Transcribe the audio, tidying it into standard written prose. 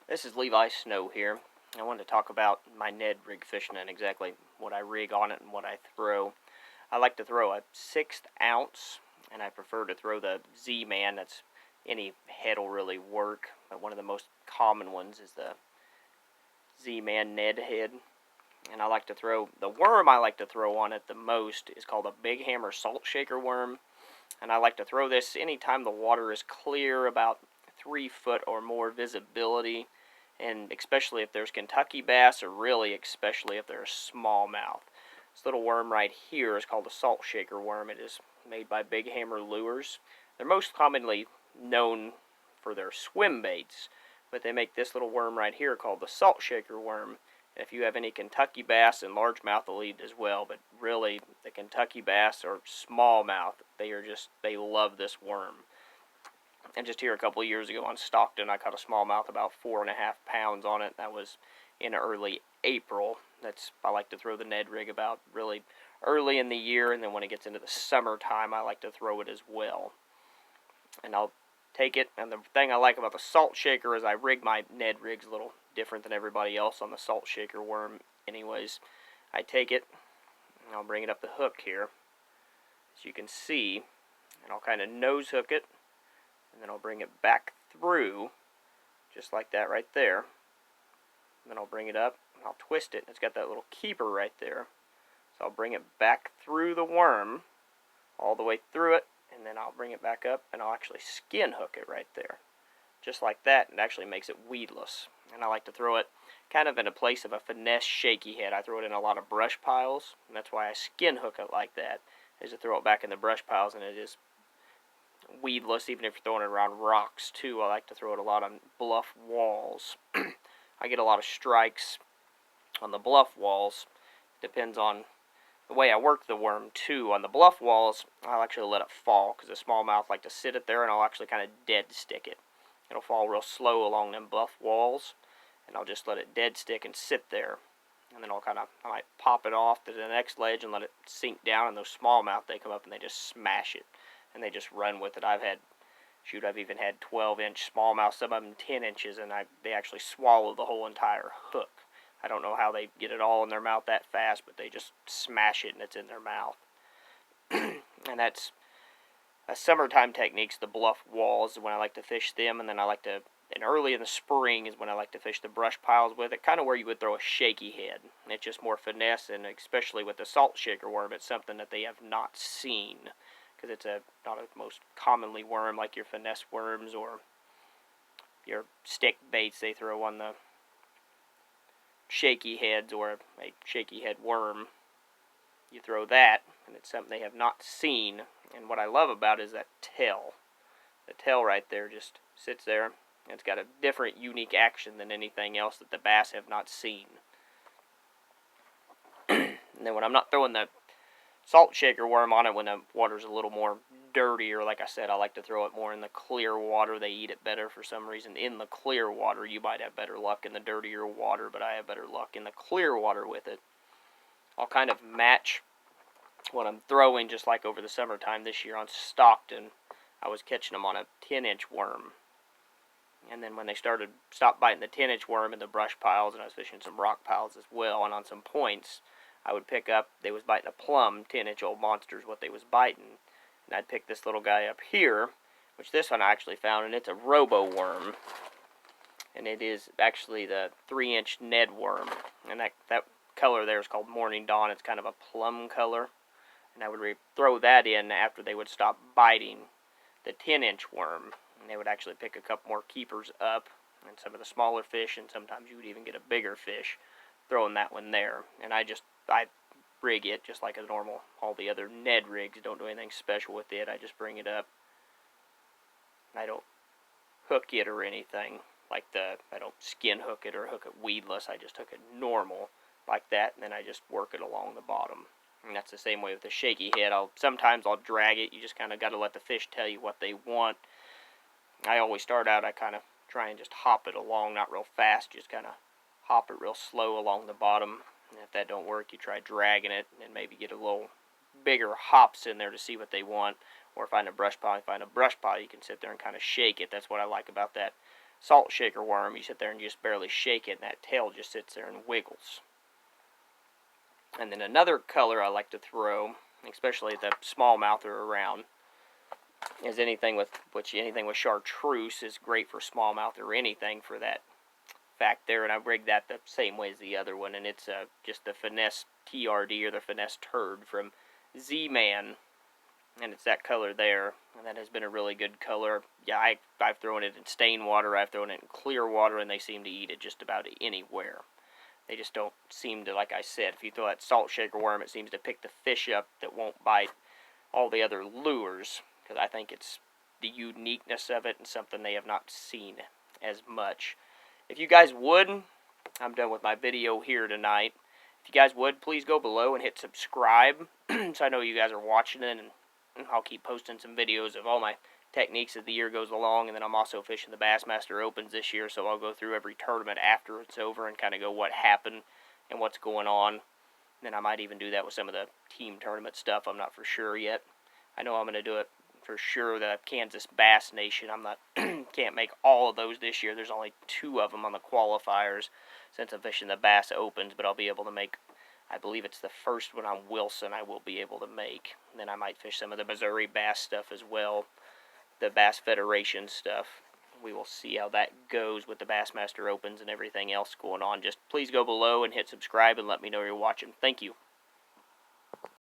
This is Levi Snow here. I wanted to talk about my Ned Rig fishing and exactly what I rig on it and what I throw. I like to throw a 1/6 ounce, and I prefer to throw the Z-Man. That's any head will really work, but one of the most common ones is the Z-Man Ned head. And I like to throw, the worm I like to throw on it the most is called a Big Hammer Salt Shaker worm. And I like to throw this anytime the water is clear, about 3 foot or more visibility, and especially if there's Kentucky bass, or really especially if there's smallmouth. This little worm right here is called a salt shaker worm. It is made by Big Hammer Lures. They're most commonly known for their swim baits, but they make this little worm right here called the salt shaker worm. If you have any Kentucky bass, and largemouth will eat it as well, but really the Kentucky bass or smallmouth, they love this worm. And just here a couple of years ago on Stockton, I caught a smallmouth about 4.5 pounds on it. That was in early April. I like to throw the Ned Rig about really early in the year, and then when it gets into the summertime, I like to throw it as well. And I'll take it, and the thing I like about the salt shaker is I rig my Ned Rigs a little different than everybody else on the salt shaker worm anyways. I take it, and I'll bring it up the hook here, as you can see, and I'll kind of nose hook it, and then I'll bring it back through, just like that right there. And then I'll bring it up, and I'll twist it, and it's got that little keeper right there. So I'll bring it back through the worm, all the way through it, and then I'll bring it back up, and I'll actually skin hook it right there. Just like that, it actually makes it weedless. And I like to throw it kind of in a place of a finesse shaky head. I throw it in a lot of brush piles, and that's why I skin hook it like that, is to throw it back in the brush piles, and it is weedless, even if you're throwing it around rocks too. I like to throw it a lot on bluff walls. I get a lot of strikes on the bluff walls. Depends on the way I work the worm too. On the bluff walls, I'll actually let it fall, because the smallmouth like to sit it there, and I'll actually kind of dead stick it. It'll fall real slow along them bluff walls, and I'll just let it dead stick and sit there. And then I might pop it off to the next ledge and let it sink down, and those smallmouth, they come up and they just smash it, and they just run with it. I've even had 12-inch smallmouth, some of them 10 inches, and they actually swallow the whole entire hook. I don't know how they get it all in their mouth that fast, but they just smash it and it's in their mouth. And that's a summertime techniques, the bluff walls, when I like to fish them, and then and early in the spring is when I like to fish the brush piles with it, kind of where you would throw a shaky head. And it's just more finesse, and especially with the salt shaker worm, it's something that they have not seen, because it's not a most commonly worm like your finesse worms or your stick baits they throw on the shaky heads, or a shaky head worm. You throw that, and it's something they have not seen. And what I love about it is that tail. The tail right there just sits there, and it's got a different, unique action than anything else that the bass have not seen. And then when I'm not throwing the salt shaker worm on it, when the water's a little more dirtier, like I said, I like to throw it more in the clear water. They eat it better for some reason. In the clear water, you might have better luck in the dirtier water, but I have better luck in the clear water with it. I'll kind of match what I'm throwing, just like over the summertime this year on Stockton. I was catching them on a 10-inch worm. And then when they stopped biting the 10-inch worm in the brush piles, and I was fishing some rock piles as well, and on some points, I would pick up, they was biting a plum, 10-inch old monsters, what they was biting. And I'd pick this little guy up here, which this one I actually found, and it's a robo worm. And it is actually the 3-inch Ned worm. And that color there is called Morning Dawn. It's kind of a plum color. And I would throw that in after they would stop biting the 10-inch worm. And they would actually pick a couple more keepers up, and some of the smaller fish, and sometimes you would even get a bigger fish throwing that one there. And I rig it just like a normal, all the other Ned rigs. Don't do anything special with it. I just bring it up. I don't hook it or anything I don't skin hook it or hook it weedless. I just hook it normal like that, and then I just work it along the bottom. And that's the same way with the shaky head. Sometimes I'll drag it. You just kind of got to let the fish tell you what they want. I always start out, I kind of try and just hop it along, not real fast, just kind of hop it real slow along the bottom. And if that don't work, you try dragging it and maybe get a little bigger hops in there to see what they want. Or find a brush pile, you can sit there and kind of shake it. That's what I like about that salt shaker worm, you sit there and you just barely shake it, and that tail just sits there and wiggles. And then another color I like to throw, especially if the smallmouth are around, is anything with chartreuse is great for smallmouth, or anything for that fact there. And I rigged that the same way as the other one, and it's just the finesse TRD, or the finesse turd from Z-Man, and it's that color there, and that has been a really good color. Yeah, I've thrown it in stain water, I've thrown it in clear water, and they seem to eat it just about anywhere. They just don't seem to, like I said, if you throw that salt shaker worm, it seems to pick the fish up that won't bite all the other lures, because I think it's the uniqueness of it and something they have not seen as much. If you guys would, I'm done with my video here tonight. If you guys would, please go below and hit subscribe, so I know you guys are watching it, and I'll keep posting some videos of all my techniques as the year goes along. And then I'm also fishing the Bassmaster Opens this year, so I'll go through every tournament after it's over and kind of go what happened and what's going on. And then I might even do that with some of the team tournament stuff. I'm not for sure yet. I know I'm going to do it for sure. The Kansas Bass Nation, I'm not can't make all of those this year. There's only 2 of them on the qualifiers since I'm fishing the Bass Opens, but I'll be able to make, I believe it's the first one on Wilson I will be able to make. And then I might fish some of the Missouri Bass stuff as well, the Bass Federation stuff. We will see how that goes with the Bassmaster Opens and everything else going on. Just please go below and hit subscribe and let me know you're watching. Thank you.